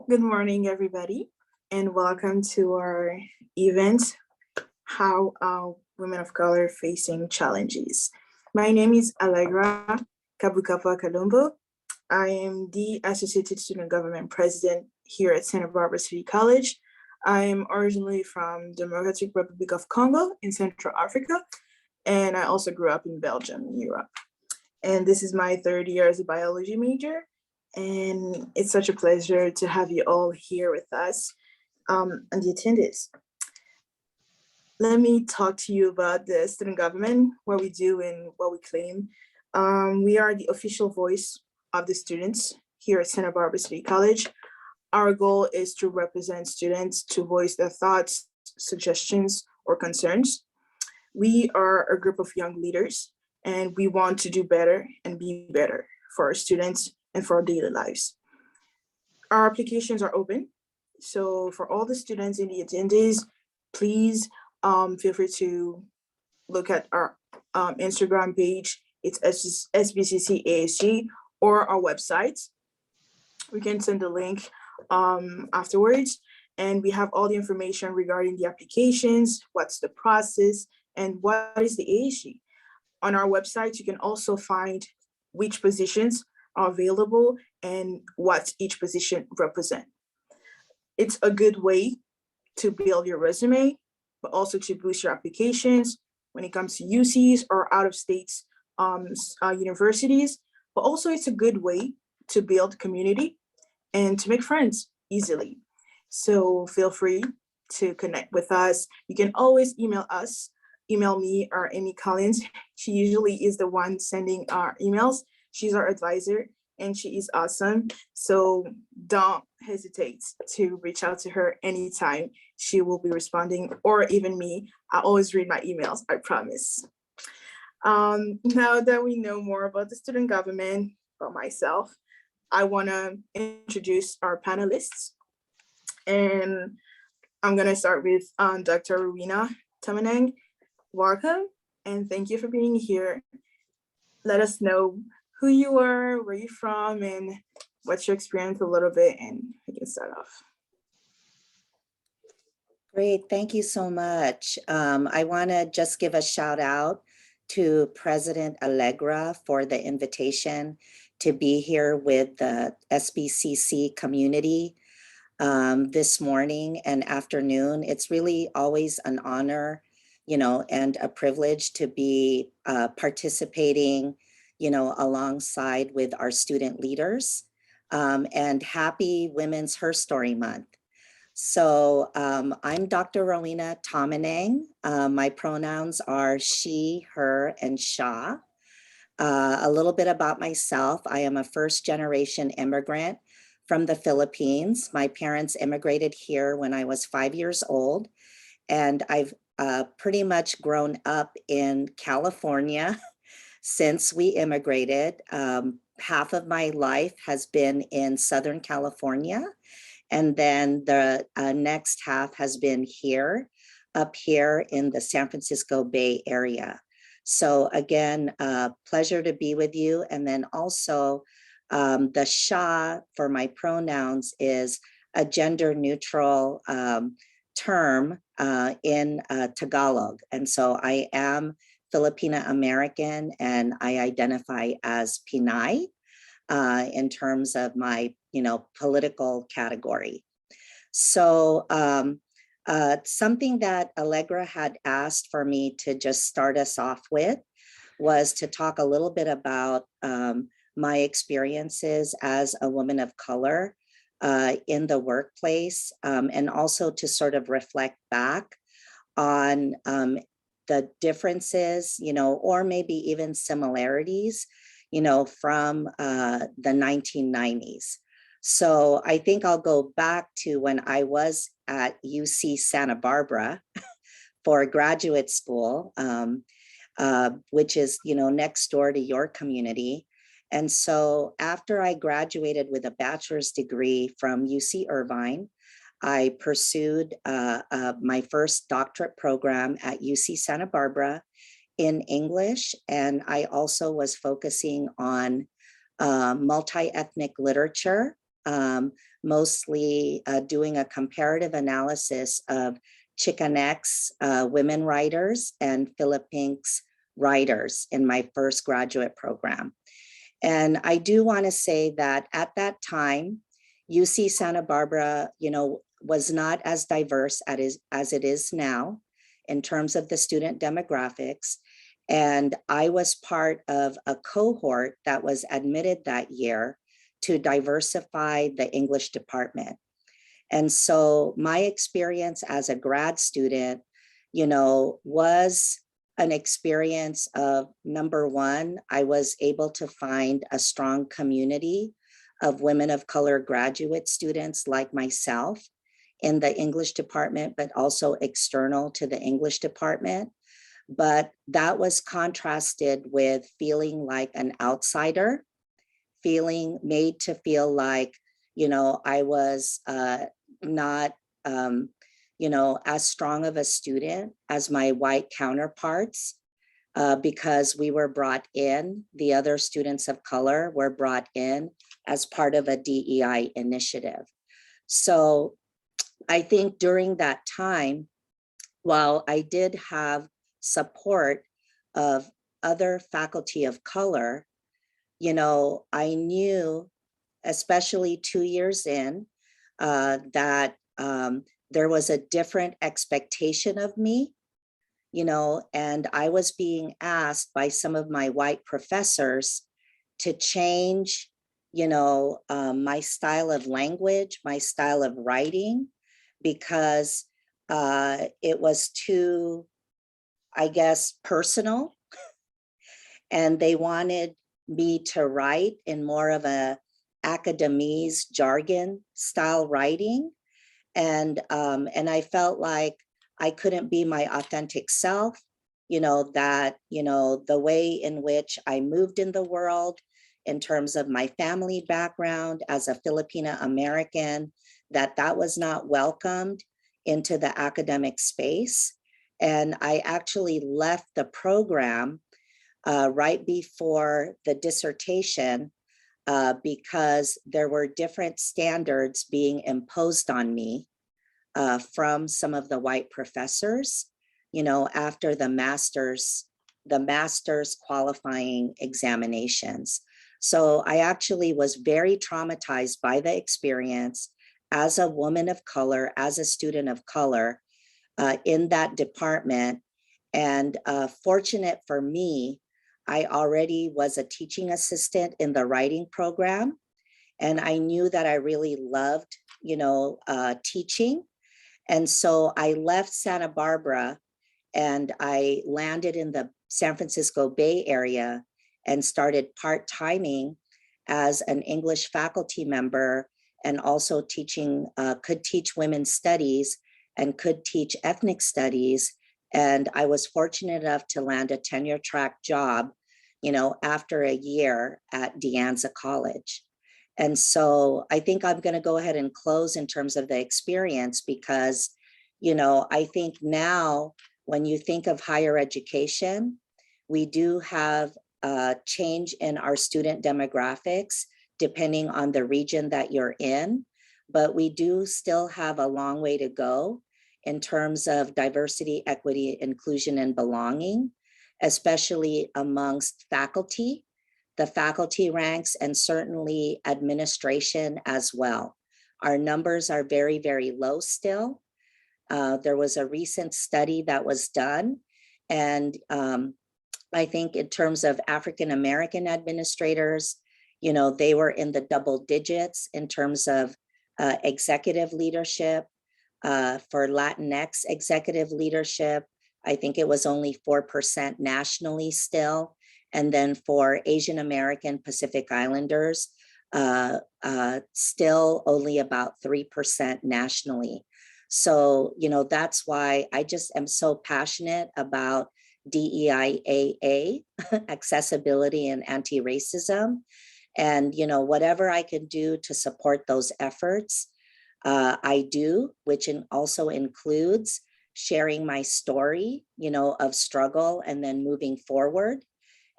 Good morning, everybody, and welcome to our event, How Are Women of Color Facing Challenges? My name is Allegra Kabukapa Kalumbo. I am the Associated Student Government President here at Santa Barbara City College. I am originally from the Democratic Republic of Congo in Central Africa, and I also grew up in Belgium, in Europe. And this is my third year as a biology major. And it's such a pleasure to have you all here with us and the attendees. Let me talk to you about the student government, what we do and what we claim. We are the official voice of the students here at Santa Barbara City College. Our goal is to represent students to voice their thoughts, suggestions, or concerns. We are a group of young leaders, and we want to do better and be better for our students and for our daily lives. Our applications are open. So for all the students in the attendees, please feel free to look at our Instagram page. It's SBCC ASG or our website. We can send the link afterwards. And we have all the information regarding the applications, what's the process, and what is the ASG. On our website, you can also find which positions are available and what each position represent. It's a good way to build your resume, but also to boost your applications when it comes to UCs or out of states universities. But also it's a good way to build community and to make friends easily. So feel free to connect with us. You can always email us, email me or Amy Collins. She usually is the one sending our emails. She's our advisor and she is awesome. So don't hesitate to reach out to her anytime. She will be responding, or even me. I always read my emails, I promise. Now that we know more about the student government, about myself, I wanna introduce our panelists. And I'm gonna start with Dr. Rowena Tamanang. Welcome, and thank you for being here. Let us know who you are, where you're from, and what's your experience a little bit, and we can start off. Great, thank you so much. I wanna just give a shout out to President Allegra for the invitation to be here with the SBCC community this morning and afternoon. It's really always an honor, and a privilege to be participating, alongside with our student leaders. And happy Women's Her Story Month. So I'm Dr. Rowena Tamanang. My pronouns are she, her, and sha. A little bit about myself. I am a first-generation immigrant from the Philippines. My parents immigrated here when I was 5 years old, and I've pretty much grown up in California since we immigrated. Half of my life has been in Southern California, and then the next half has been up here in the San Francisco Bay Area. So again, pleasure to be with you. And then also the sha for my pronouns is a gender neutral term in Tagalog. And so I am Filipina American and I identify as Pinay in terms of my political category. So something that Allegra had asked for me to just start us off with was to talk a little bit about my experiences as a woman of color in the workplace, and also to sort of reflect back on the differences, or maybe even similarities, from the 1990s. So I think I'll go back to when I was at UC Santa Barbara for graduate school, which is, next door to your community. And so after I graduated with a bachelor's degree from UC Irvine, I pursued my first doctorate program at UC Santa Barbara in English. And I also was focusing on multi-ethnic literature, mostly doing a comparative analysis of Chicanx women writers and Philippines writers in my first graduate program. And I do want to say that at that time, UC Santa Barbara, was not as diverse as it is now in terms of the student demographics. And I was part of a cohort that was admitted that year to diversify the English department. And so my experience as a grad student, was an experience of, number one, I was able to find a strong community of women of color graduate students like myself in the English department, but also external to the English department. But that was contrasted with feeling like an outsider, feeling made to feel like, I was not, as strong of a student as my white counterparts, because we were brought in, the other students of color were brought in as part of a DEI initiative. So I think during that time, while I did have support of other faculty of color, I knew, especially 2 years in, that there was a different expectation of me, and I was being asked by some of my white professors to change, my style of language, my style of writing, because it was too, I guess, personal. And they wanted me to write in more of a academese jargon style writing. And I felt like I couldn't be my authentic self, that, the way in which I moved in the world in terms of my family background as a Filipina American, that was not welcomed into the academic space. And I actually left the program right before the dissertation because there were different standards being imposed on me from some of the white professors, after the master's qualifying examinations. So I actually was very traumatized by the experience as a woman of color, as a student of color in that department. And fortunate for me, I already was a teaching assistant in the writing program. And I knew that I really loved, teaching. And so I left Santa Barbara and I landed in the San Francisco Bay Area and started part-timing as an English faculty member, and also teaching, could teach women's studies and could teach ethnic studies. And I was fortunate enough to land a tenure track job, after a year at De Anza College. And so I think I'm going to go ahead and close in terms of the experience, because, I think now when you think of higher education, we do have a change in our student demographics depending on the region that you're in, but we do still have a long way to go in terms of diversity, equity, inclusion, and belonging, especially amongst faculty, the faculty ranks, and certainly administration as well. Our numbers are very, very low still. There was a recent study that was done, and I think in terms of African-American administrators, they were in the double digits in terms of executive leadership. For Latinx executive leadership, I think it was only 4% nationally still. And then for Asian American Pacific Islanders, still only about 3% nationally. So, that's why I just am so passionate about DEIAA, accessibility and anti-racism. And, whatever I can do to support those efforts, I do, which also includes sharing my story, of struggle and then moving forward.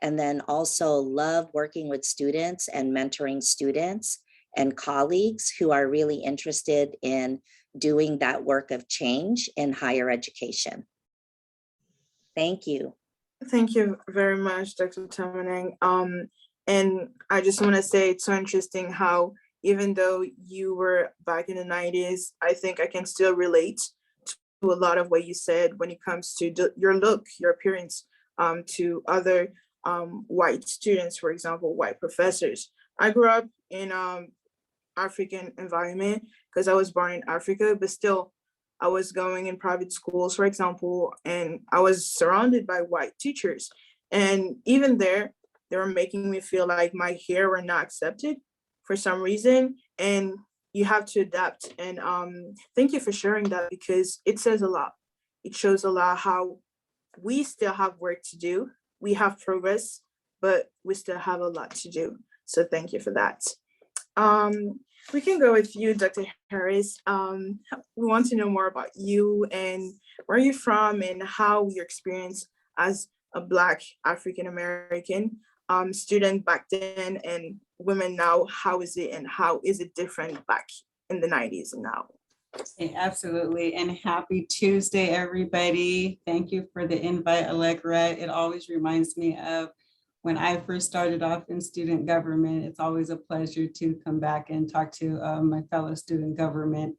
And then also love working with students and mentoring students and colleagues who are really interested in doing that work of change in higher education. Thank you. Thank you very much, Dr. Tamanang. And I just want to say it's so interesting how even though you were back in the 90s, I think I can still relate to a lot of what you said when it comes to your look, your appearance, to other white students, for example, white professors. I grew up in African environment because I was born in Africa, but still I was going in private schools, for example, and I was surrounded by white teachers. And even there, they were making me feel like my hair were not accepted for some reason. And you have to adapt. And thank you for sharing that because it says a lot. It shows a lot how we still have work to do. We have progress, but we still have a lot to do. So thank you for that. We can go with you, Dr. Harris. We want to know more about you and where you're from and how your experience as a Black African-American student back then and women now, how is it and how is it different back in the 90s and now? Absolutely, and happy Tuesday, everybody. Thank you for the invite, Allegra. It always reminds me of when I first started off in student government. It's always a pleasure to come back and talk to my fellow student government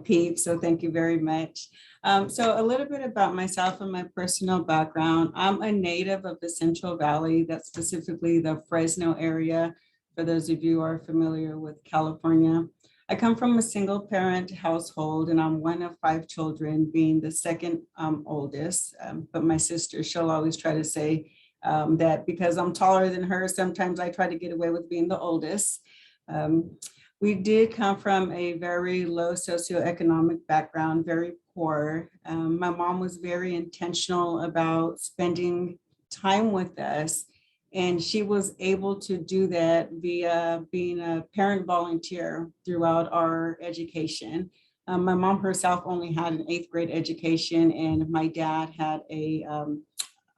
peeps. So thank you very much. So a little bit about myself and my personal background. I'm a native of the Central Valley, that's specifically the Fresno area, for those of you who are familiar with California. I come from a single parent household and I'm one of 5 children, being the second oldest. But my sister, she'll always try to say that because I'm taller than her, sometimes I try to get away with being the oldest. We did come from a very low socioeconomic background, very poor. My mom was very intentional about spending time with us. And she was able to do that via being a parent volunteer throughout our education. My mom herself only had an 8th grade education and my dad had a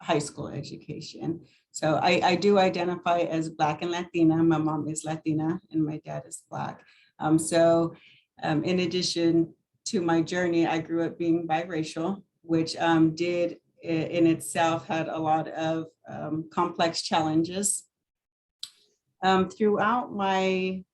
high school education. So I do identify as Black and Latina. My mom is Latina and my dad is Black. In addition to my journey, I grew up being biracial, which did in itself had a lot of complex challenges. Throughout my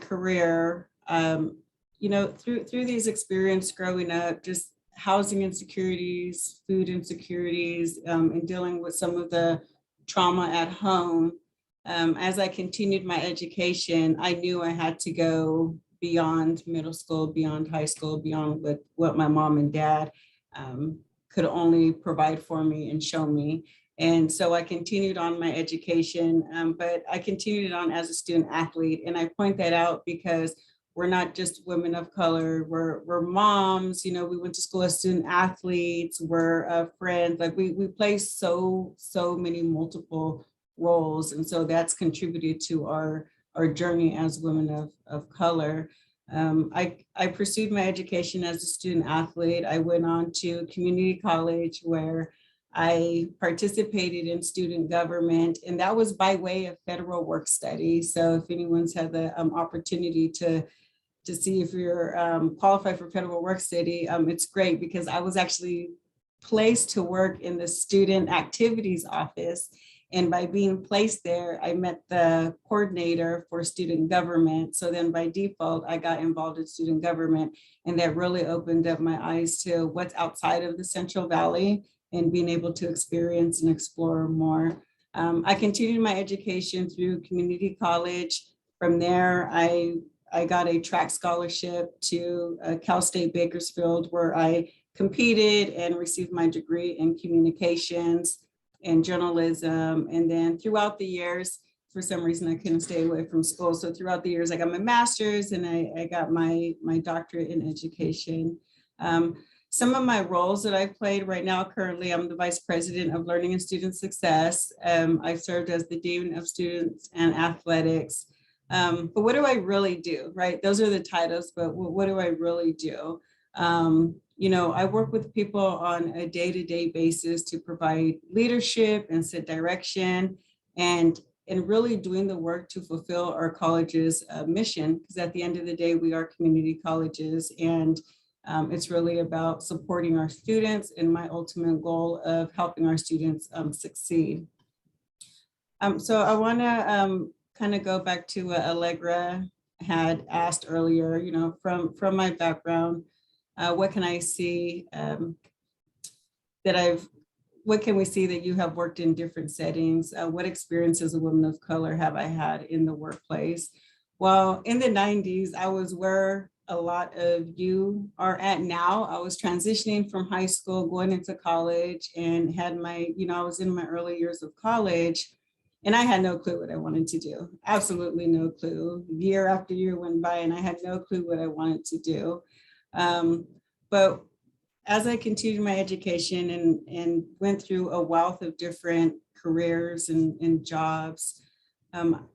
career, through these experiences growing up, just housing insecurities, food insecurities, and dealing with some of the trauma at home, as I continued my education, I knew I had to go beyond middle school, beyond high school, beyond what my mom and dad could only provide for me and show me. And so I continued on my education, but I continued on as a student athlete. And I point that out because we're not just women of color, we're moms, we went to school as student athletes, we're friends, like we play so many multiple roles. And so that's contributed to our journey as women of color. I pursued my education as a student athlete. I went on to community college where I participated in student government, and that was by way of federal work study. So if anyone's had the opportunity to see if you're qualified for federal work study, it's great because I was actually placed to work in the student activities office. And by being placed there, I met the coordinator for student government. So then by default, I got involved in student government. And that really opened up my eyes to what's outside of the Central Valley and being able to experience and explore more. I continued my education through community college. From there, I got a track scholarship to Cal State Bakersfield, where I competed and received my degree in communications and journalism. And then throughout the years, for some reason, I couldn't stay away from school. So throughout the years, I got my master's and I got my doctorate in education. Some of my roles that I've played right now, currently, I'm the Vice President of Learning and Student Success. I've served as the Dean of Students and Athletics. But what do I really do, right? Those are the titles, but what do I really do? I work with people on a day-to-day basis to provide leadership and set direction. And and really doing the work to fulfill our college's mission, because at the end of the day, we are community colleges, and it's really about supporting our students and my ultimate goal of helping our students succeed. So I want to kind of go back to what Allegra had asked earlier, you know, from my background, what can I see what can we see that you have worked in different settings? What experience as a woman of color have I had in the workplace? Well, in the 90s, I was where a lot of you are at now. I was transitioning from high school, going into college, and had my, you know, I was in my early years of college, and I had no clue what I wanted to do. Absolutely no clue. Year after year went by, and I had no clue what I wanted to do. But as I continued my education and went through a wealth of different careers and jobs,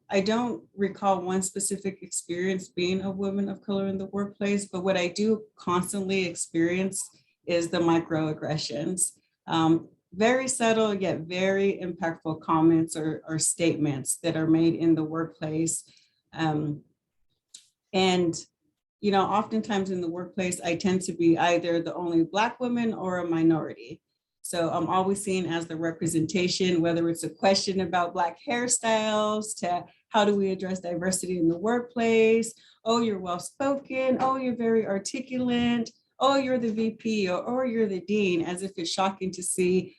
I don't recall one specific experience being a woman of color in the workplace, but what I do constantly experience is the microaggressions. Very subtle yet very impactful comments or statements that are made in the workplace. And you know, oftentimes in the workplace, I tend to be either the only Black woman or a minority. So I'm always seen as the representation, whether it's a question about Black hairstyles to how do we address diversity in the workplace? Oh, you're well-spoken. Oh, you're very articulate. Oh, you're the VP or you're the dean, as if it's shocking to see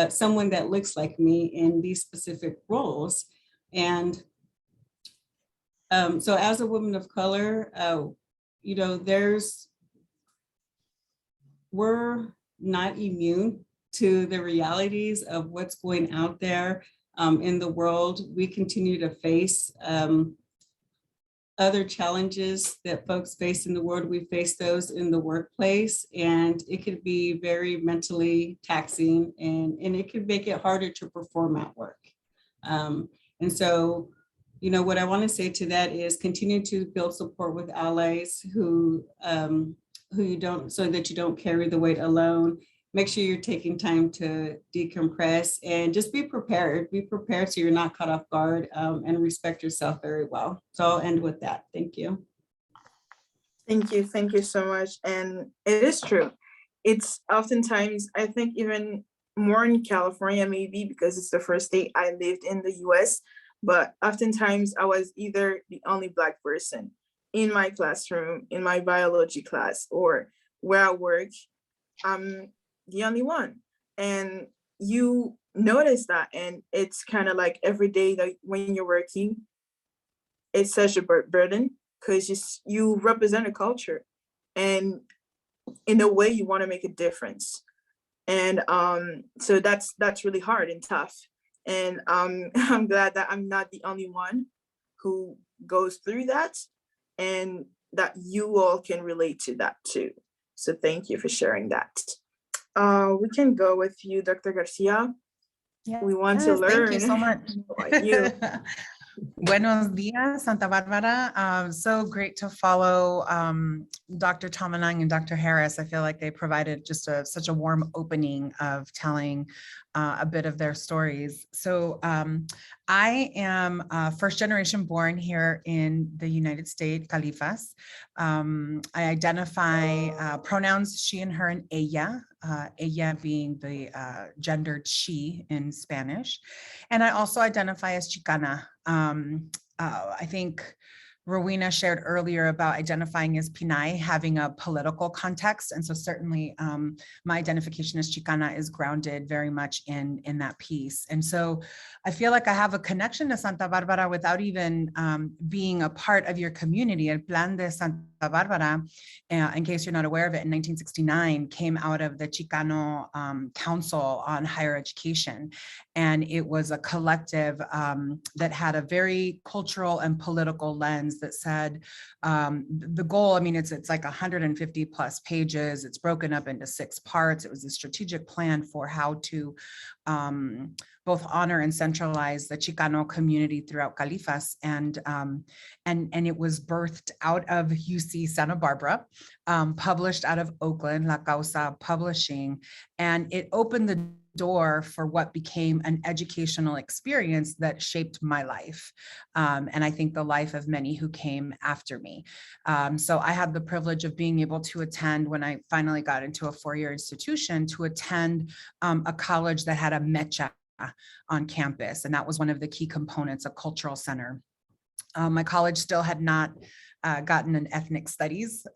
someone that looks like me in these specific roles. And so as a woman of color, you know, we're not immune to the realities of what's going out there in the world. We continue to face other challenges that folks face in the world. We face those in the workplace, and it could be very mentally taxing, and it could make it harder to perform at work. And so, you know, what I want to say to that is continue to build support with allies who you don't, so that you don't carry the weight alone. Make sure you're taking time to decompress and just be prepared. Be prepared so you're not caught off guard, and respect yourself very well. So I'll end with that. Thank you. Thank you so much. And it is true. It's oftentimes, I think even more in California, maybe because it's the first state I lived in the US, but oftentimes I was either the only Black person in my classroom, in my biology class, or where I work, I'm the only one. And you notice that, and it's kind of like every day that when you're working, it's such a burden because you represent a culture, and in a way you want to make a difference. And so that's really hard and tough. And I'm glad that I'm not the only one who goes through that, and that you all can relate to that too. So thank you for sharing that. We can go with you, Dr. Garcia. Yes, We want to learn. Thank you so much. About you. Buenos dias, Santa Barbara. So great to follow Dr. Tomanang and Dr. Harris. I feel like they provided just such a warm opening of telling a bit of their stories. So I am first generation born here in the United States, Califas. I identify pronouns she and her and ella, ella being the gendered she in Spanish. And I also identify as Chicana. I think Rowena shared earlier about identifying as Pinay having a political context. And so certainly my identification as Chicana is grounded very much in that piece. And so I feel like I have a connection to Santa Barbara without even being a part of your community. El Plan de Santa Barbara, in case you're not aware of it, in 1969 came out of the Chicano Council on Higher Education. And it was a collective that had a very cultural and political lens that said the goal, I mean, it's like 150 plus pages. It's broken up into 6 parts. It was a strategic plan for how to both honor and centralize the Chicano community throughout Califas. And it was birthed out of UC Santa Barbara, published out of Oakland, La Causa Publishing. And it opened the door for what became an educational experience that shaped my life. And I think the life of many who came after me. So I had the privilege of being able to attend, when I finally got into a four-year institution, to attend a college that had a mecha on campus. And that was one of the key components, a cultural center. My college still had not gotten an ethnic studies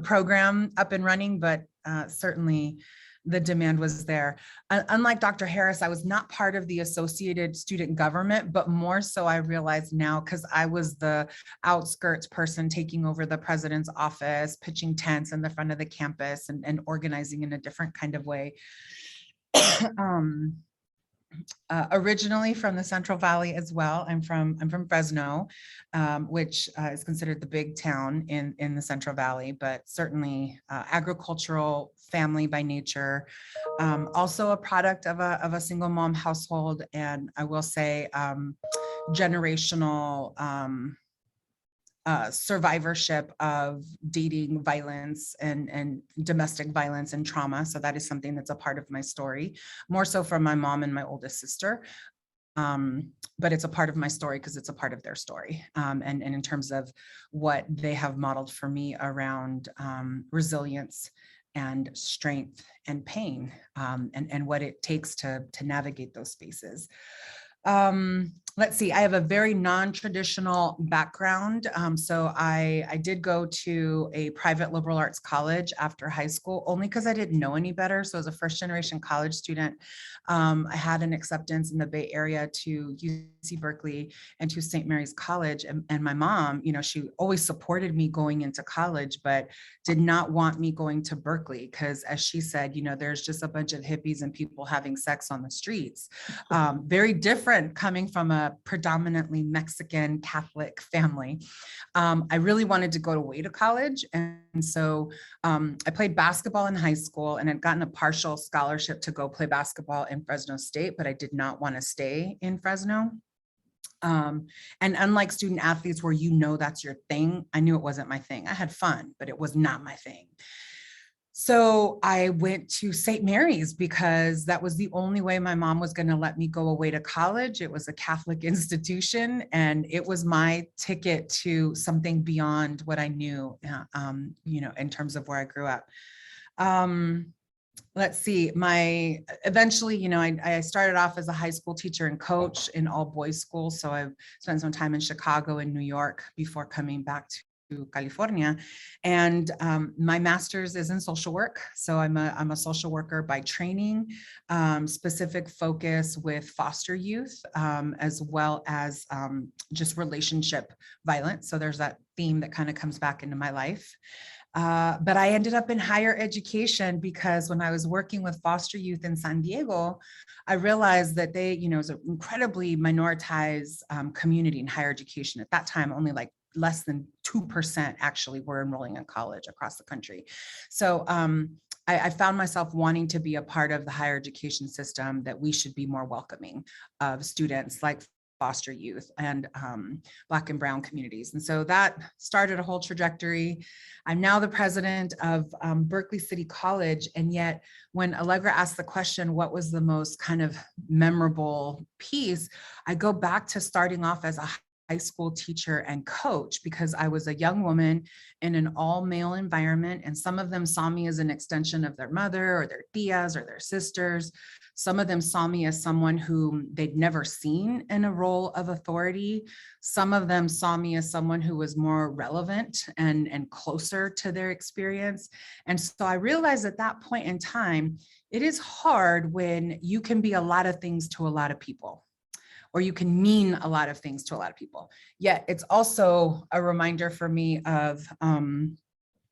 program up and running, but certainly the demand was there. Unlike Dr. Harris, I was not part of the associated student government, but more so I realize now, because I was the outskirts person taking over the president's office, pitching tents in the front of the campus and organizing in a different kind of way. Originally from the Central Valley as well. I'm from Fresno, which is considered the big town in the Central Valley, but certainly agricultural family by nature. Also a product of a single mom household, and I will say generational survivorship of dating violence and domestic violence and trauma. So that is something that's a part of my story, more so from my mom and my oldest sister. But it's a part of my story because it's a part of their story. And in terms of what they have modeled for me around resilience and strength and pain, and what it takes to navigate those spaces. Let's see, I have a very non-traditional background. So I did go to a private liberal arts college after high school, only because I didn't know any better. So as a first generation college student, I had an acceptance in the Bay Area to UC Berkeley and to St. Mary's College. And my mom, you know, she always supported me going into college, but did not want me going to Berkeley because, as she said, you know, there's just a bunch of hippies and people having sex on the streets. Very different coming from a predominantly Mexican Catholic family. I really wanted to go away to college. And so I played basketball in high school and had gotten a partial scholarship to go play basketball in Fresno State, but I did not want to stay in Fresno. And unlike student athletes where you know that's your thing, I knew it wasn't my thing. I had fun, but it was not my thing. So I went to St. Mary's because that was the only way my mom was going to let me go away to college. It was a Catholic institution, and it was my ticket to something beyond what I knew, you know, in terms of where I grew up. Let's see, eventually, you know, I started off as a high school teacher and coach in all boys school. So I've spent some time in Chicago and New York before coming back to California. And my master's is in social work. So I'm a social worker by training, specific focus with foster youth, as well as just relationship violence. So there's that theme that kind of comes back into my life. But I ended up in higher education because when I was working with foster youth in San Diego, I realized that they, you know, it was an incredibly minoritized community in higher education. At that time, only like less than 2% actually were enrolling in college across the country. So I found myself wanting to be a part of the higher education system, that we should be more welcoming of students like foster youth and Black and Brown communities. And so that started a whole trajectory. I'm now the president of Berkeley City College. And yet when Allegra asked the question, what was the most kind of memorable piece? I go back to starting off as a high school teacher and coach because I was a young woman in an all male environment. And some of them saw me as an extension of their mother or their tias or their sisters. Some of them saw me as someone whom they'd never seen in a role of authority. Some of them saw me as someone who was more relevant and closer to their experience. And so I realized at that point in time, it is hard when you can be a lot of things to a lot of people, or you can mean a lot of things to a lot of people. Yet it's also a reminder for me of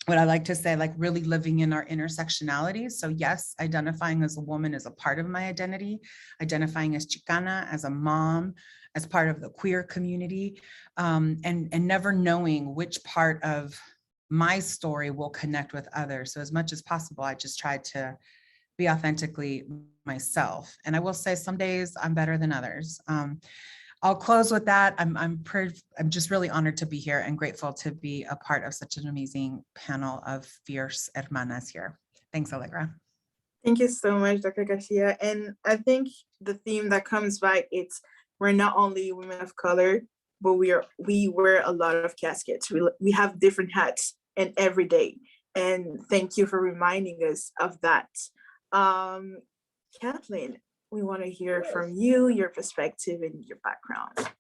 what I like to say, like really living in our intersectionality. So yes, identifying as a woman is a part of my identity, identifying as Chicana, as a mom, as part of the queer community, and never knowing which part of my story will connect with others. So as much as possible, I just try to be authentically myself. And I will say some days I'm better than others. I'll close with that. I'm just really honored to be here and grateful to be a part of such an amazing panel of fierce hermanas here. Thanks, Allegra. Thank you so much, Dr. Garcia. And I think the theme that comes by, it's we're not only women of color, but we wear a lot of caskets. We have different hats in every day. And thank you for reminding us of that. Kathleen, we want to hear from you, your perspective and your background.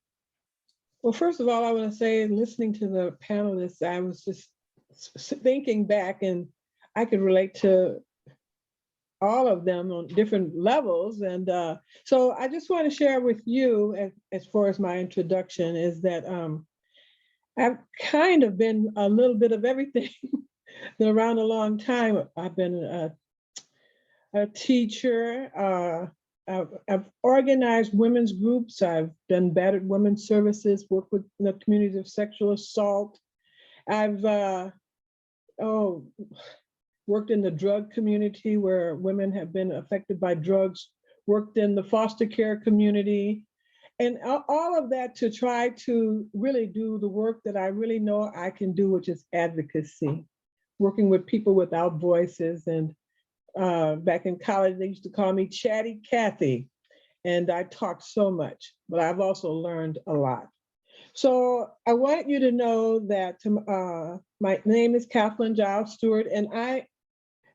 Well, first of all, I want to say, listening to the panelists, I was just thinking back, and I could relate to all of them on different levels. And so I just want to share with you, as far as my introduction, is that I've kind of been a little bit of everything. Been around a long time. I've been a teacher. I've organized women's groups. I've done battered women's services, worked with the communities of sexual assault. I've worked in the drug community where women have been affected by drugs, worked in the foster care community, and all of that to try to really do the work that I really know I can do, which is advocacy, working with people without voices. And back in college, they used to call me Chatty Cathy, and I talk so much, but I've also learned a lot. So I want you to know that my name is Kathleen Giles Stewart, and I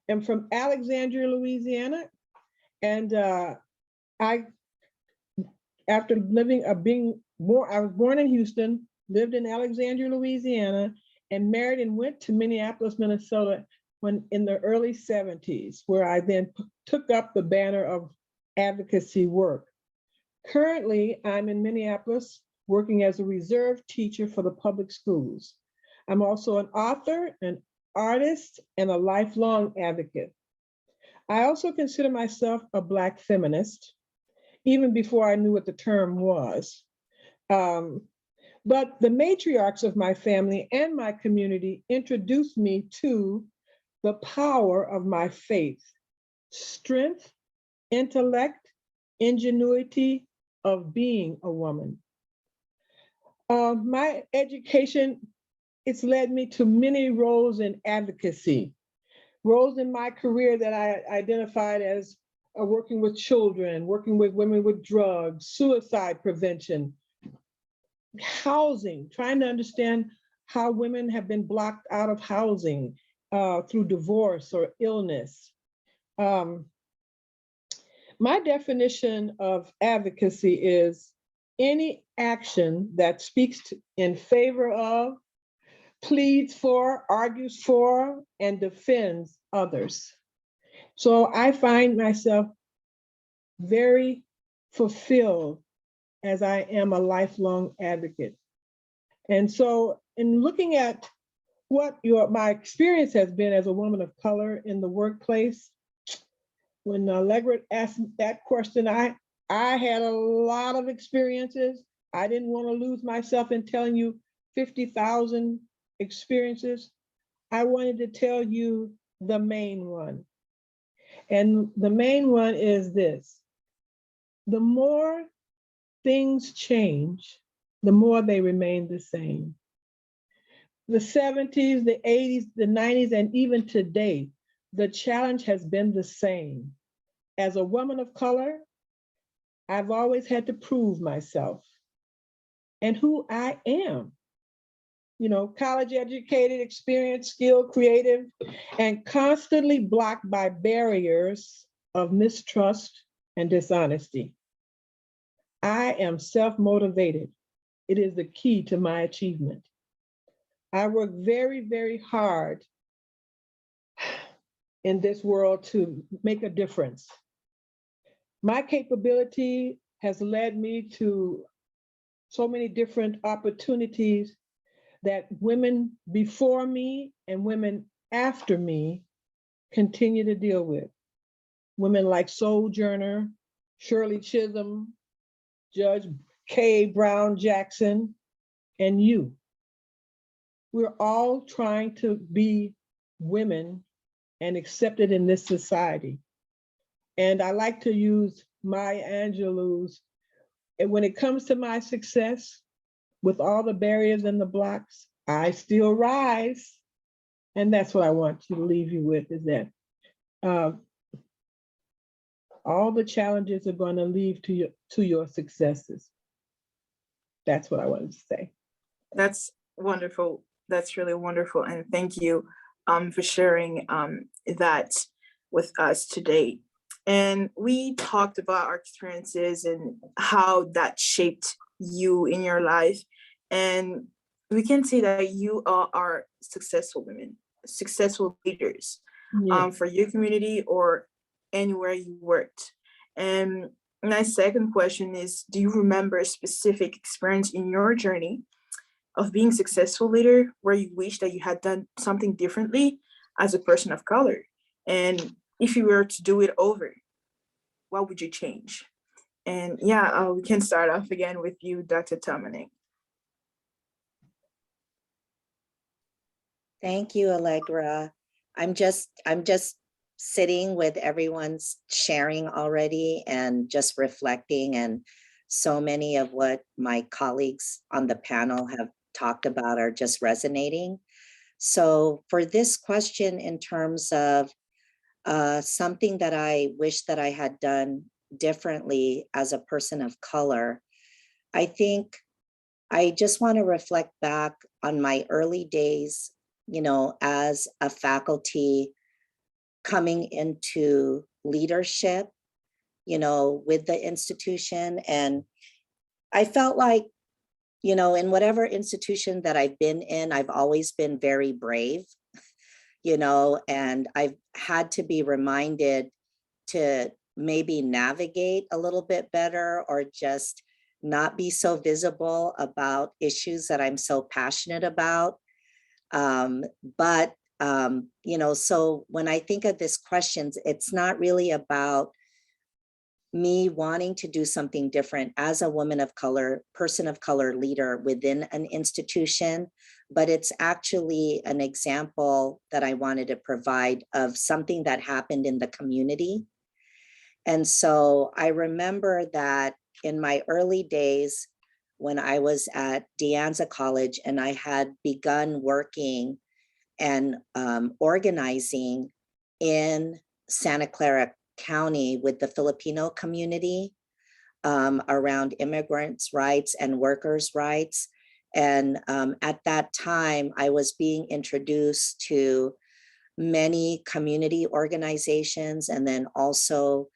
am from Alexandria, Louisiana. And after living, I was born in Houston, lived in Alexandria, Louisiana, and married and went to Minneapolis, Minnesota when in the early 70s, where I then took up the banner of advocacy work. Currently, I'm in Minneapolis working as a reserve teacher for the public schools. I'm also an author, an artist, and a lifelong advocate. I also consider myself a Black feminist, even before I knew what the term was. But the matriarchs of my family and my community introduced me to the power of my faith, strength, intellect, ingenuity of being a woman. My education, it's led me to many roles in advocacy, roles in my career that I identified as working with children, working with women with drugs, suicide prevention, housing, trying to understand how women have been blocked out of housing through divorce or illness. My definition of advocacy is any action that speaks in favor of, pleads for, argues for, and defends others. So I find myself very fulfilled as I am a lifelong advocate. And so in looking at what my experience has been as a woman of color in the workplace, when Allegra asked that question, I had a lot of experiences. I didn't want to lose myself in telling you 50,000 experiences. I wanted to tell you the main one. And the main one is this: the more things change, the more they remain the same. The 70s, the 80s, the 90s, and even today, the challenge has been the same. As a woman of color, I've always had to prove myself and who I am. You know, college educated, experienced, skilled, creative, and constantly blocked by barriers of mistrust and dishonesty. I am self-motivated. It is the key to my achievement. I work very, very hard in this world to make a difference. My capability has led me to so many different opportunities that women before me and women after me continue to deal with. Women like Sojourner, Shirley Chisholm, Judge K. Brown Jackson, and you. We're all trying to be women and accepted in this society. And I like to use Maya Angelou's, and when it comes to my success, with all the barriers and the blocks, I still rise. And that's what I want to leave you with, is that All the challenges are going to lead to your successes. That's what I wanted to say. That's wonderful. That's really wonderful. And thank you for sharing that with us today. And we talked about our experiences and how that shaped you in your life. And we can say that you are successful women, successful leaders Yes. for your community or anywhere you worked. And my second question is, do you remember a specific experience in your journey of being a successful leader where you wish that you had done something differently as a person of color? And if you were to do it over, what would you change? And yeah, we can start off again with you, Dr. Tomaning. Thank you, Allegra. I'm just sitting with everyone's sharing already and just reflecting, and so many of what my colleagues on the panel have talked about are just resonating. So for this question, in terms of something that I wish that I had done differently as a person of color, I think I just want to reflect back on my early days, as a faculty coming into leadership, with the institution. And I felt like, in whatever institution that I've been in, I've always been very brave, and I've had to be reminded to maybe navigate a little bit better, or just not be so visible about issues that I'm so passionate about. So when I think of this questions, it's not really about me wanting to do something different as a woman of color, person of color leader within an institution, but it's actually an example that I wanted to provide of something that happened in the community. And so I remember that in my early days, when I was at De Anza College and I had begun working and organizing in Santa Clara County with the Filipino community around immigrants' rights and workers' rights. And at that time, I was being introduced to many community organizations, and then also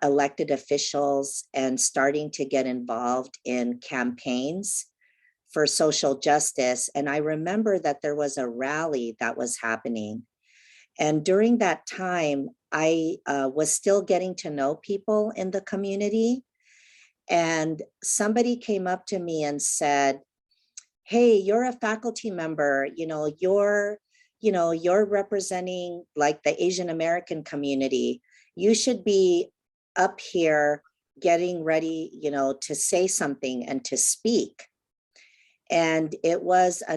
elected officials, and starting to get involved in campaigns for social justice. And I remember that there was a rally that was happening. And during that time, I was still getting to know people in the community. And somebody came up to me and said, hey, you're a faculty member, you're representing like the Asian American community. You should be up here getting ready, to say something and to speak. And it was a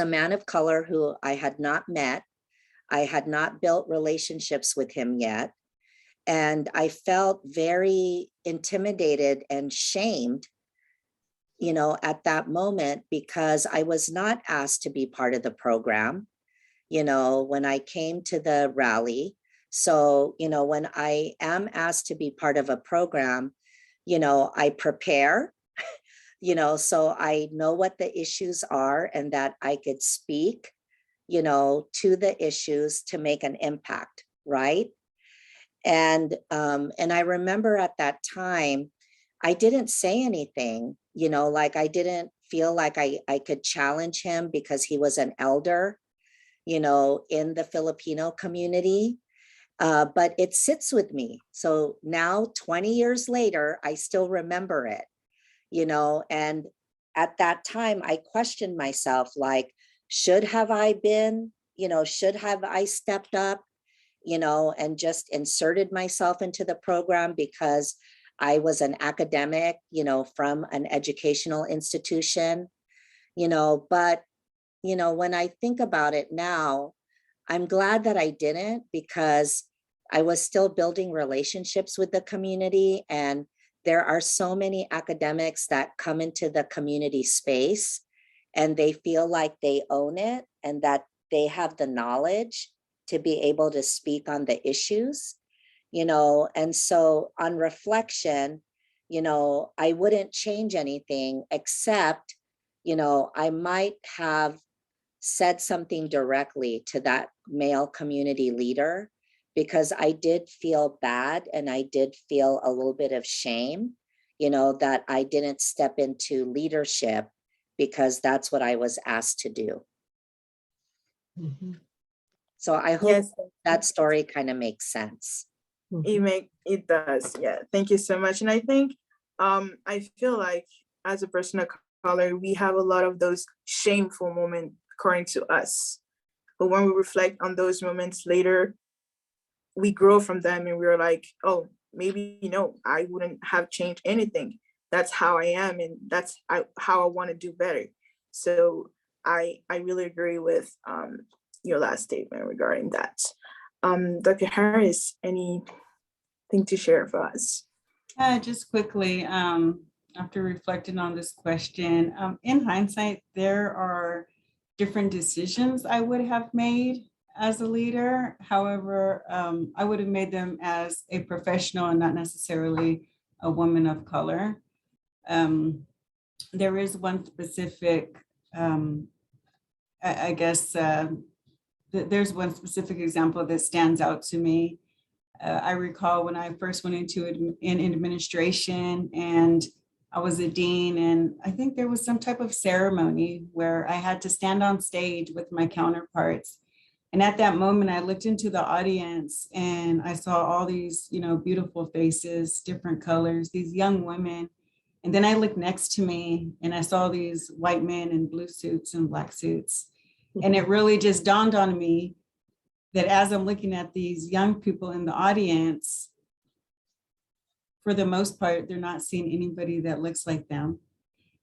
man of color who I had not met. I had not built relationships with him yet. And I felt very intimidated and shamed, at that moment, because I was not asked to be part of the program, when I came to the rally. So, when I am asked to be part of a program, I prepare, so I know what the issues are and that I could speak, to the issues to make an impact, right? And I remember at that time, I didn't say anything, like I didn't feel like I could challenge him because he was an elder, in the Filipino community. But it sits with me. So now 20 years later, I still remember it, and at that time I questioned myself, like, should have I been, should have I stepped up, and just inserted myself into the program because I was an academic, from an educational institution, but, when I think about it now, I'm glad that I didn't, because I was still building relationships with the community. And there are so many academics that come into the community space and they feel like they own it and that they have the knowledge to be able to speak on the issues, you know, and so on reflection, you know, I wouldn't change anything except, you know, I might have said something directly to that male community leader because I did feel bad and I did feel a little bit of shame, you know, that I didn't step into leadership because that's what I was asked to do. Mhm. So I hope Yes, that story kind of makes sense. it does. Yeah, thank you so much. And I think I feel like as a person of color, we have a lot of those shameful moments according to us. But when we reflect on those moments later, we grow from them and we're like, oh, maybe, you know, I wouldn't have changed anything. That's how I am, and that's how I want to do better. So I really agree with your last statement regarding that. Dr. Harris, anything to share for us? Just quickly, after reflecting on this question, in hindsight, there are different decisions I would have made as a leader. However, I would have made them as a professional and not necessarily a woman of color. There is one specific, I guess, there's one specific example that stands out to me. I recall when I first went into administration and I was a dean, and I think there was some type of ceremony where I had to stand on stage with my counterparts. And at that moment, I looked into the audience and I saw all these, you know, beautiful faces, different colors, these young women. And then I looked next to me and I saw these white men in blue suits and black suits. And it really just dawned on me that as I'm looking at these young people in the audience, for the most part, they're not seeing anybody that looks like them.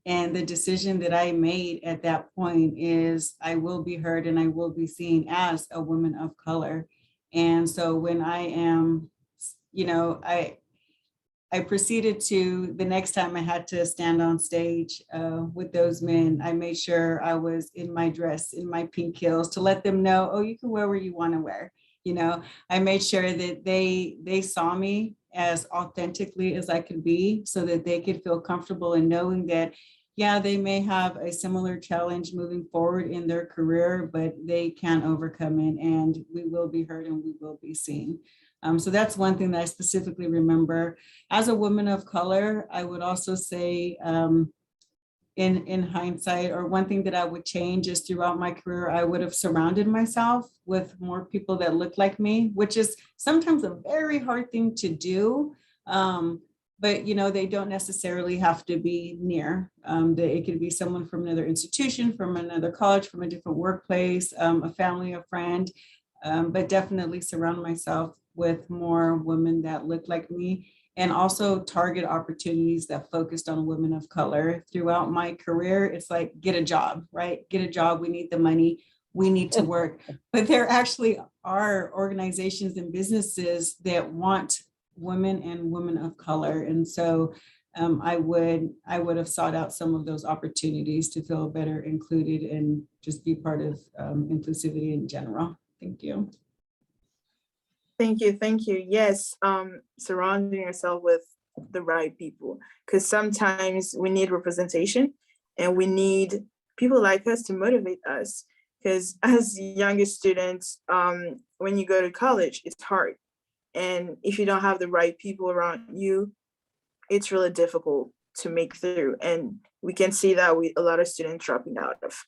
And the decision that I made at that point is I will be heard and I will be seen as a woman of color. And so when I am, you know, I proceeded to, the next time I had to stand on stage with those men, I made sure I was in my dress, in my pink heels, to let them know, oh, you can wear what you want to wear. You know, I made sure that they saw me as authentically as I could be so that they could feel comfortable in knowing that, yeah, they may have a similar challenge moving forward in their career, but they can overcome it and we will be heard and we will be seen. So that's one thing that I specifically remember. As a woman of color, I would also say in hindsight, or one thing that I would change is throughout my career, I would have surrounded myself with more people that look like me, which is sometimes a very hard thing to do. But you know, they don't necessarily have to be near. It could be someone from another institution, from another college, from a different workplace, a family, a friend, but definitely surround myself with more women that look like me, and also target opportunities that focused on women of color. Throughout my career, it's like, get a job, right? Get a job, we need the money, we need to work. But there actually are organizations and businesses that want women and women of color. And so I would have sought out some of those opportunities to feel better included and just be part of inclusivity in general. Thank you. Thank you. Thank you. Yes, surrounding yourself with the right people, because sometimes we need representation and we need people like us to motivate us. Because as younger students, when you go to college, it's hard. And if you don't have the right people around you, it's really difficult to make through. And we can see that with a lot of students dropping out of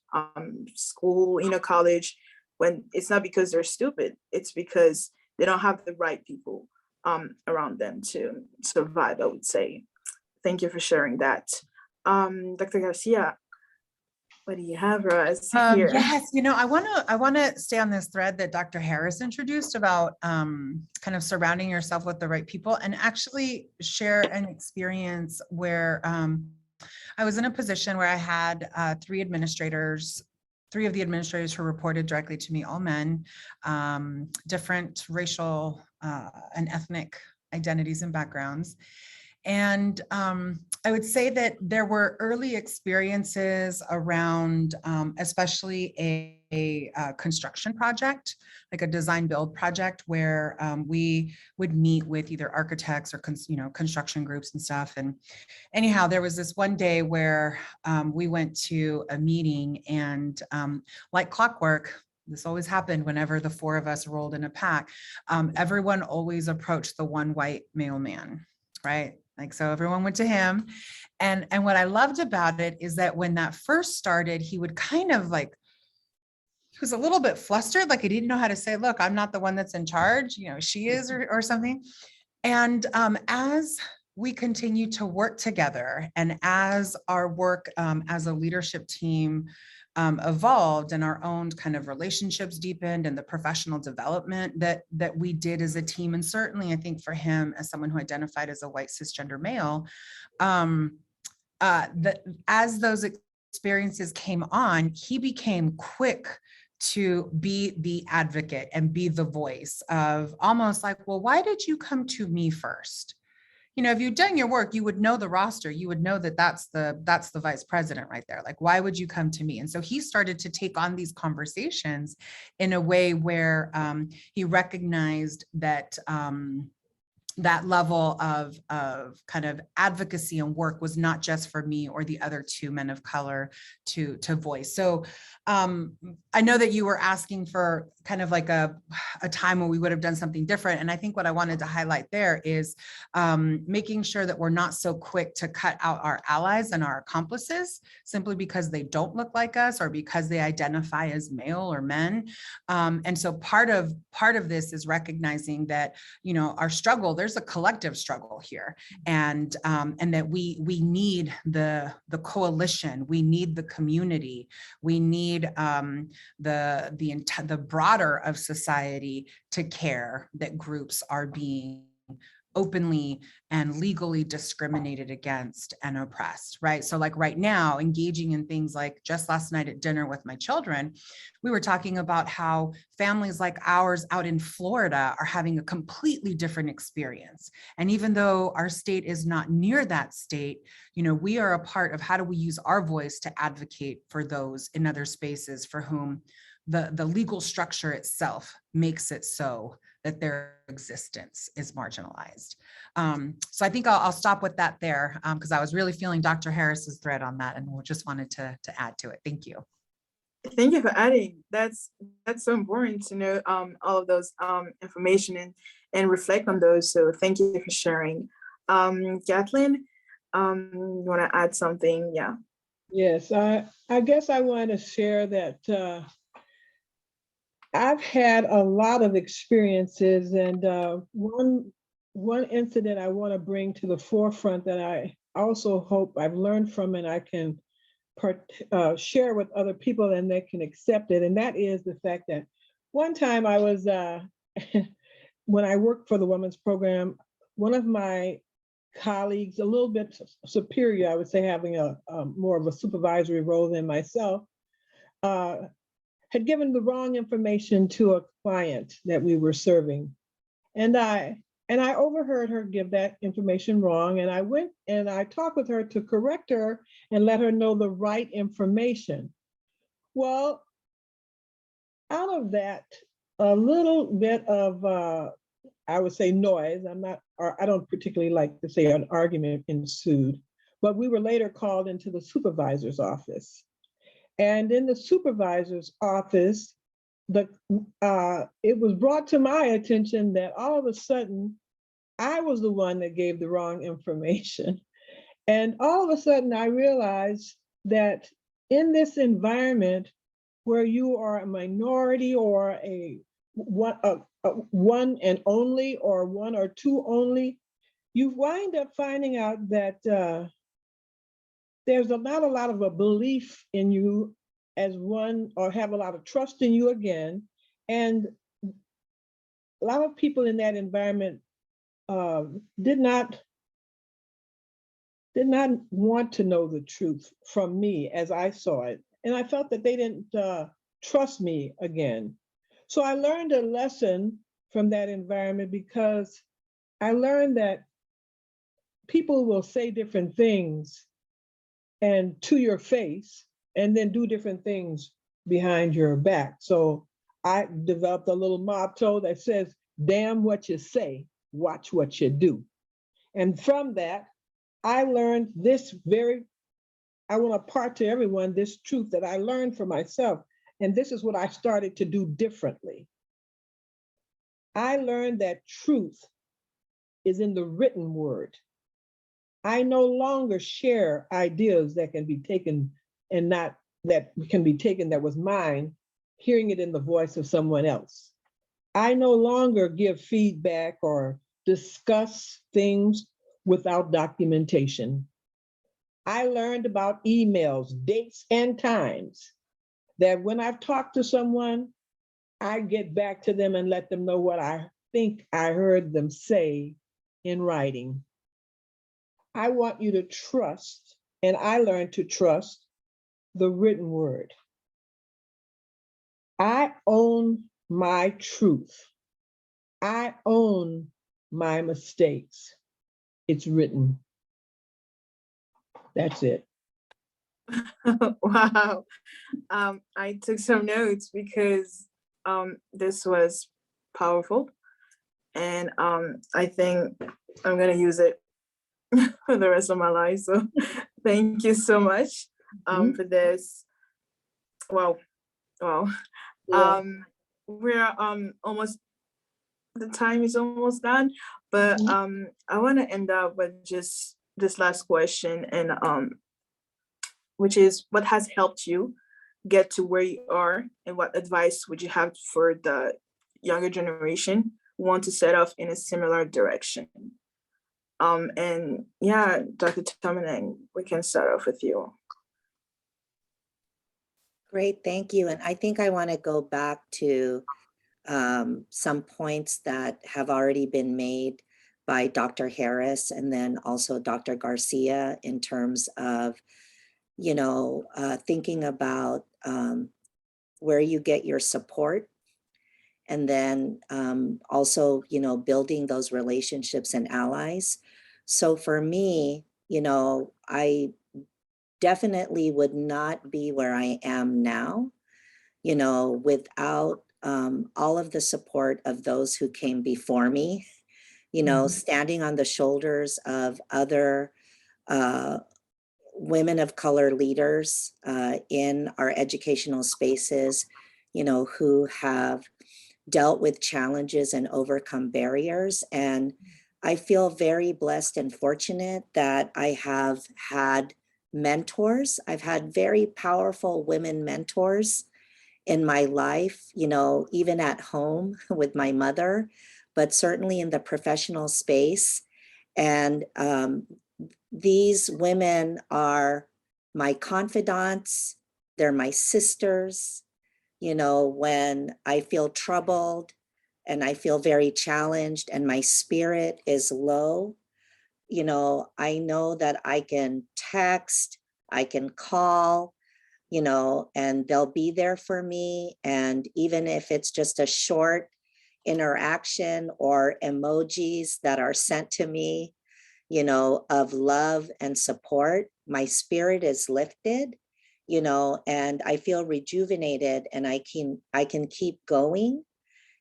school, you know, college, when it's not because they're stupid, it's because they don't have the right people around them to survive, I would say. Thank you for sharing that. Dr. Garcia, what do you have for us here? Yes, you know, I want to stay on this thread that Dr. Harris introduced about kind of surrounding yourself with the right people, and actually share an experience where I was in a position where I had three of the administrators who reported directly to me, all men, different racial and ethnic identities and backgrounds. And I would say that there were early experiences around, especially a construction project, like a design build project, where we would meet with either architects or construction groups and stuff. And anyhow, there was this one day where we went to a meeting, and like clockwork, this always happened whenever the four of us rolled in a pack, everyone always approached the one white male man, right? Like, so everyone went to him. And what I loved about it is that when that first started, he would kind of like, he was a little bit flustered, like he didn't know how to say, look, I'm not the one that's in charge, she is, or something. And as we continue to work together, and as our work as a leadership team evolved, and our own kind of relationships deepened, and the professional development that we did as a team, and certainly I think for him as someone who identified as a white cisgender male, as those experiences came on, he became quick to be the advocate and be the voice of almost like, well, why did you come to me first? If you'd done your work, you would know the roster. You would know that that's the vice president right there. Like, why would you come to me? And so he started to take on these conversations in a way where he recognized that that level of kind of advocacy and work was not just for me or the other two men of color to voice. So I know that you were asking for kind of like a time where we would have done something different. And I think what I wanted to highlight there is making sure that we're not so quick to cut out our allies and our accomplices simply because they don't look like us or because they identify as male or men. And so part of this is recognizing that, our struggle, there's a collective struggle here, and that we need the coalition, we need the community, we need the broader of society to care that groups are being openly and legally discriminated against and oppressed, right? So like right now, engaging in things like just last night at dinner with my children, we were talking about how families like ours out in Florida are having a completely different experience. And even though our state is not near that state, we are a part of how do we use our voice to advocate for those in other spaces for whom the legal structure itself makes it so that their existence is marginalized. So I think I'll stop with that there because I was really feeling Dr. Harris's thread on that, and we just wanted to add to it. Thank you. Thank you for adding. That's so important to know all of those information and reflect on those. So thank you for sharing. Kathleen, you want to add something? Yeah. Yes, I guess I want to share that I've had a lot of experiences, and one incident I want to bring to the forefront that I also hope I've learned from and I can share with other people and they can accept it. And that is the fact that one time I was, when I worked for the women's program, one of my colleagues, a little bit superior, I would say, having a more of a supervisory role than myself, had given the wrong information to a client that we were serving. And I overheard her give that information wrong. And I went and I talked with her to correct her and let her know the right information. Well, out of that, a little bit of, I would say noise, I don't particularly like to say an argument ensued, but we were later called into the supervisor's office. And in the supervisor's office, it was brought to my attention that all of a sudden, I was the one that gave the wrong information. And all of a sudden, I realized that in this environment where you are a minority or a one and only or one or two only, you wind up finding out that there's not a lot of a belief in you as one, or have a lot of trust in you again. And a lot of people in that environment did not want to know the truth from me as I saw it. And I felt that they didn't trust me again. So I learned a lesson from that environment, because I learned that people will say different things and to your face, and then do different things behind your back. So I developed a little motto that says, damn what you say, watch what you do. And from that, I learned this I want to impart to everyone this truth that I learned for myself. And this is what I started to do differently. I learned that truth is in the written word. I no longer share ideas that can be taken and not that can be taken that was mine, hearing it in the voice of someone else. I no longer give feedback or discuss things without documentation. I learned about emails, dates, and times that when I've talked to someone, I get back to them and let them know what I think I heard them say in writing. I want you to trust, and I learned to trust the written word. I own my truth. I own my mistakes. It's written. That's it. Wow. I took some notes because this was powerful, and I think I'm gonna use it for the rest of my life. So thank you so much for this. Wow. Wow. Yeah. We're almost, the time is almost done, but I want to end up with just this last question, and which is, what has helped you get to where you are, and what advice would you have for the younger generation who want to set off in a similar direction? And yeah, Dr. Tominang, we can start off with you. Great, thank you. And I think I want to go back to some points that have already been made by Dr. Harris and then also Dr. Garcia in terms of, thinking about where you get your support, and then also, building those relationships and allies. So for me, I definitely would not be where I am now, without all of the support of those who came before me, standing on the shoulders of other women of color leaders in our educational spaces, who have dealt with challenges and overcome barriers. And I feel very blessed and fortunate that I have had mentors. I've had very powerful women mentors in my life, even at home with my mother, but certainly in the professional space. And these women are my confidants, they're my sisters. When I feel troubled and I feel very challenged and my spirit is low, I know that I can text, I can call, and they'll be there for me. And even if it's just a short interaction or emojis that are sent to me, of love and support, my spirit is lifted, and I feel rejuvenated, and I can keep going,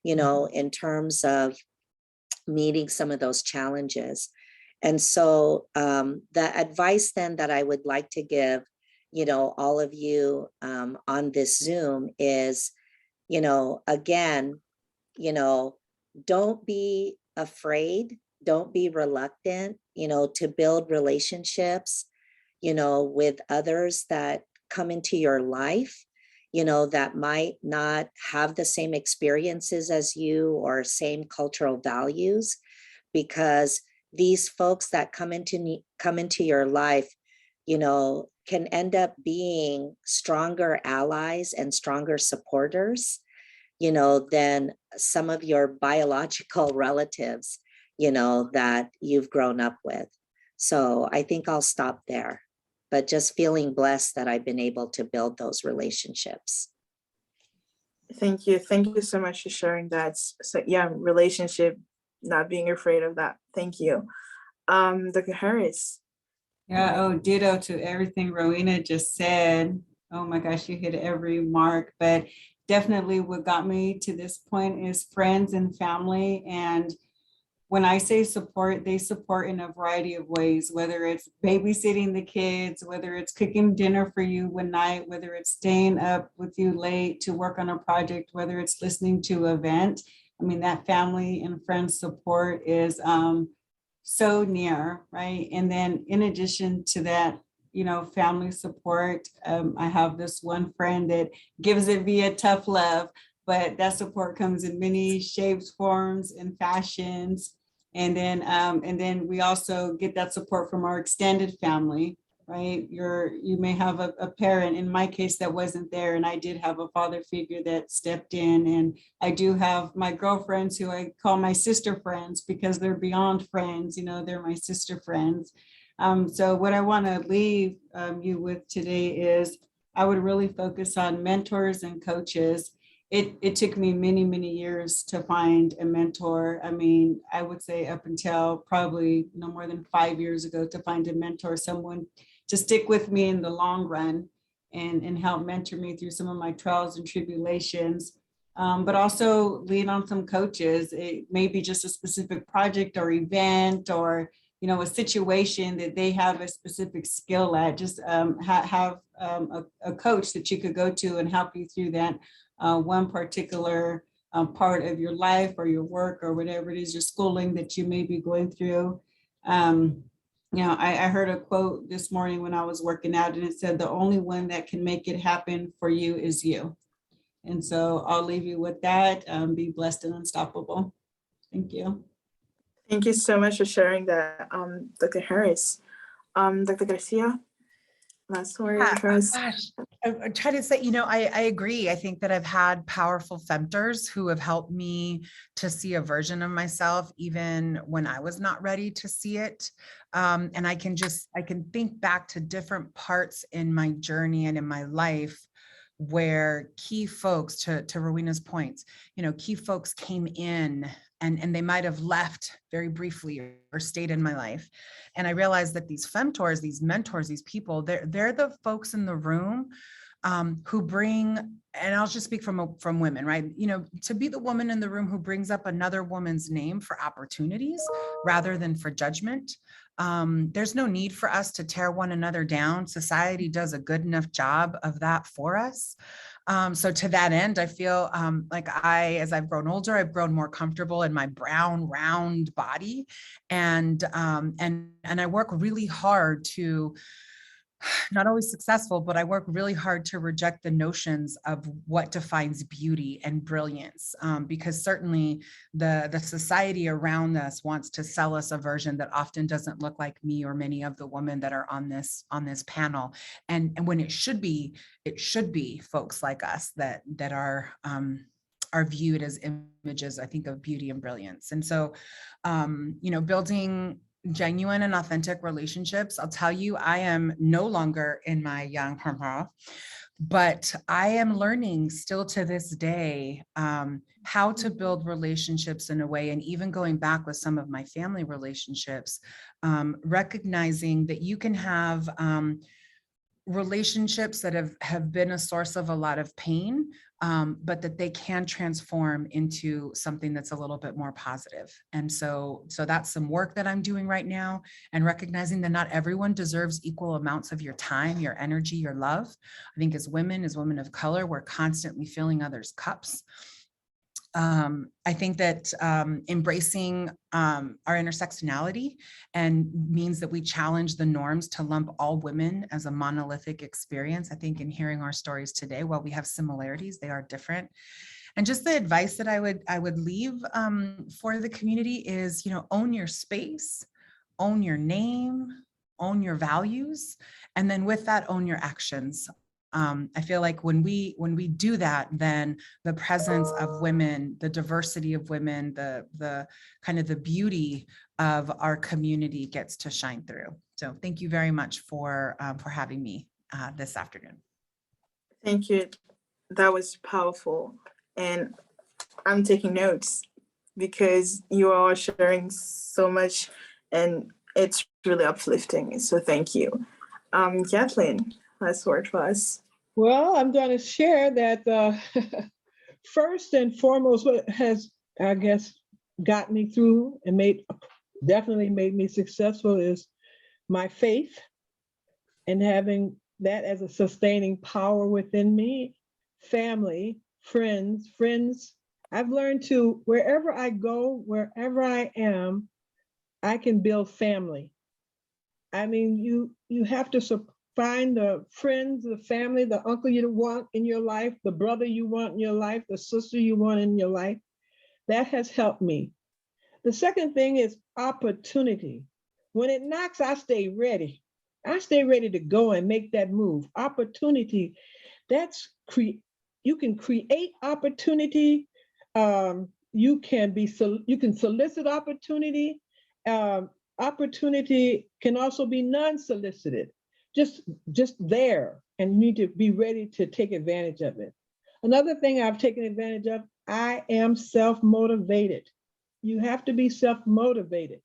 in terms of meeting some of those challenges. And so the advice then that I would like to give, all of you on this Zoom is, again, don't be afraid, don't be reluctant, to build relationships, with others that come into your life, that might not have the same experiences as you or same cultural values, because these folks that come into your life, can end up being stronger allies and stronger supporters, than some of your biological relatives, that you've grown up with. So I think I'll stop there, but just feeling blessed that I've been able to build those relationships. Thank you. Thank you so much for sharing that. So yeah, relationship, not being afraid of that. Thank you. Dr. Harris. Yeah, oh, ditto to everything Rowena just said. Oh my gosh, you hit every mark, but definitely what got me to this point is friends and family. And when I say support, they support in a variety of ways, whether it's babysitting the kids, whether it's cooking dinner for you one night, whether it's staying up with you late to work on a project, whether it's listening to an event. I mean, that family and friends support is so near, right? And then in addition to that, family support, I have this one friend that gives it via tough love, but that support comes in many shapes, forms, and fashions. And then we also get that support from our extended family, right? You may have a parent, in my case, that wasn't there, and I did have a father figure that stepped in. And I do have my girlfriends who I call my sister friends because they're beyond friends, they're my sister friends. So what I want to leave you with today is I would really focus on mentors and coaches. It took me many, many years to find a mentor. I mean, I would say up until probably no more than 5 years ago to find a mentor, someone to stick with me in the long run and help mentor me through some of my trials and tribulations. But also lean on some coaches. It may be just a specific project or event or a situation that they have a specific skill at. Just have a coach that you could go to and help you through that one particular part of your life or your work or whatever it is, your schooling that you may be going through. I heard a quote this morning when I was working out, and it said, the only one that can make it happen for you is you. And so I'll leave you with that. Be blessed and unstoppable. Thank you. Thank you so much for sharing that, Dr. Harris. Dr. Garcia, last word Yeah, for us. gosh, I try to say, I agree. I think that I've had powerful femtors who have helped me to see a version of myself, even when I was not ready to see it. And I can think back to different parts in my journey and in my life where key folks, to Rowena's points, key folks came in and they might have left very briefly or stayed in my life. And I realized that these femtors, these mentors, these people, they're the folks in the room who bring, and I'll just speak from women, right? To be the woman in the room who brings up another woman's name for opportunities rather than for judgment. There's no need for us to tear one another down. Society does a good enough job of that for us. So to that end, I feel like as I've grown older, I've grown more comfortable in my brown, round body. And I work really hard to, not always successful, but I work really hard to reject the notions of what defines beauty and brilliance, because certainly the society around us wants to sell us a version that often doesn't look like me or many of the women that are on this panel. And when it should be folks like us that are viewed as images, I think, of beauty and brilliance. And so, building genuine and authentic relationships. I'll tell you, I am no longer in my young parma, but I am learning still to this day how to build relationships in a way, and even going back with some of my family relationships, recognizing that you can have relationships that have been a source of a lot of pain, but that they can transform into something that's a little bit more positive. And so that's some work that I'm doing right now, and recognizing that not everyone deserves equal amounts of your time, your energy, your love. I think as women of color, we're constantly filling others' cups. I think that embracing our intersectionality and means that we challenge the norms to lump all women as a monolithic experience. I think in hearing our stories today, while we have similarities, they are different. And just the advice that I would leave for the community is, own your space, own your name, own your values, and then with that, own your actions. I feel like when we do that, then the presence of women, the diversity of women, the kind of the beauty of our community gets to shine through. So thank you very much for having me this afternoon. Thank you. That was powerful. And I'm taking notes because you are sharing so much, and it's really uplifting. So thank you. Kathleen, last word for us. Well, I'm going to share that first and foremost, what has, I guess, got me through and definitely made me successful is my faith, and having that as a sustaining power within me. Family, friends. I've learned to, wherever I go, wherever I am, I can build family. I mean, you have to find the friends, the family, the uncle you want in your life, the brother you want in your life, the sister you want in your life. That has helped me. The second thing is opportunity. When it knocks, I stay ready. I stay ready to go and make that move. Opportunity, you can create opportunity. You can solicit opportunity. Opportunity can also be non-solicited, just there, and you need to be ready to take advantage of it. Another thing I've taken advantage of, I am self-motivated. You have to be self-motivated.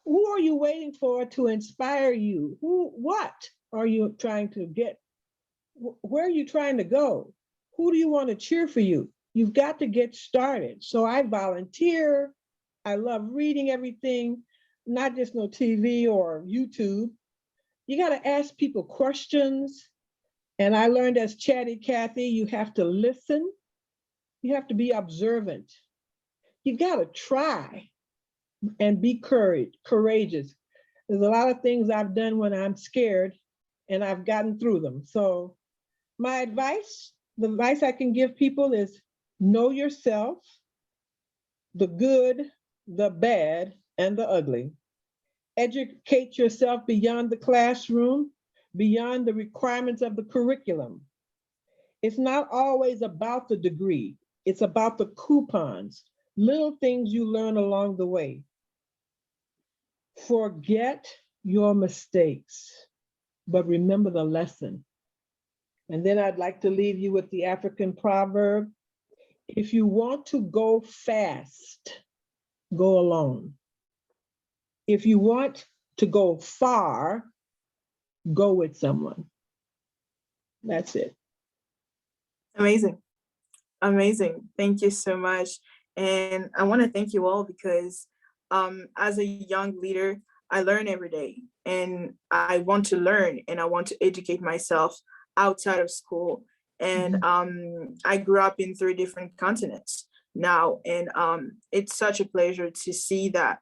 Who are you waiting for to inspire you? What are you trying to get? Where are you trying to go? Who do you want to cheer for you? You've got to get started. So I volunteer. I love reading everything, not just no TV or YouTube. You got to ask people questions. And I learned as Chatty Cathy, you have to listen. You have to be observant. You got to try and be courageous. There's a lot of things I've done when I'm scared, and I've gotten through them. So my advice, the advice I can give people is know yourself, the good, the bad, and the ugly. Educate yourself beyond the classroom, beyond the requirements of the curriculum. It's not always about the degree. It's about the coupons, little things you learn along the way. Forget your mistakes, but remember the lesson. And then I'd like to leave you with the African proverb. If you want to go fast, go alone. If you want to go far, go with someone. That's it. Amazing. Amazing. Thank you so much. And I want to thank you all because as a young leader, I learn every day, and I want to learn, and I want to educate myself outside of school. And I grew up in 3 different continents now, and it's such a pleasure to see that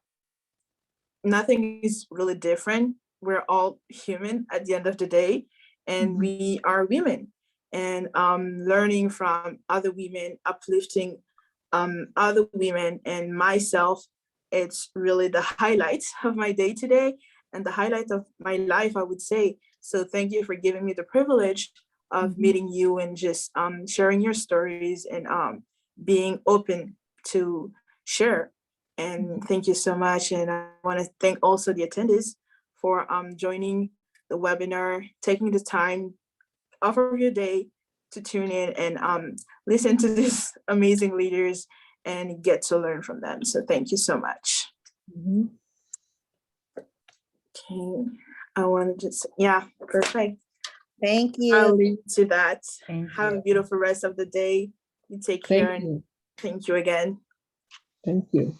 nothing is really different. We're all human at the end of the day, and we are women. And learning from other women, uplifting other women and myself, it's really the highlight of my day today and the highlight of my life, I would say. So thank you for giving me the privilege of meeting you and just sharing your stories and being open to share. And thank you so much. And I want to thank also the attendees for joining the webinar, taking the time off of your day to tune in and listen to these amazing leaders and get to learn from them. So thank you so much. Okay, I want to just, yeah, perfect. Thank I'll you. leave to that. Thank Have a you. beautiful rest of the day. You take care, and Thank you. thank you again. Thank you.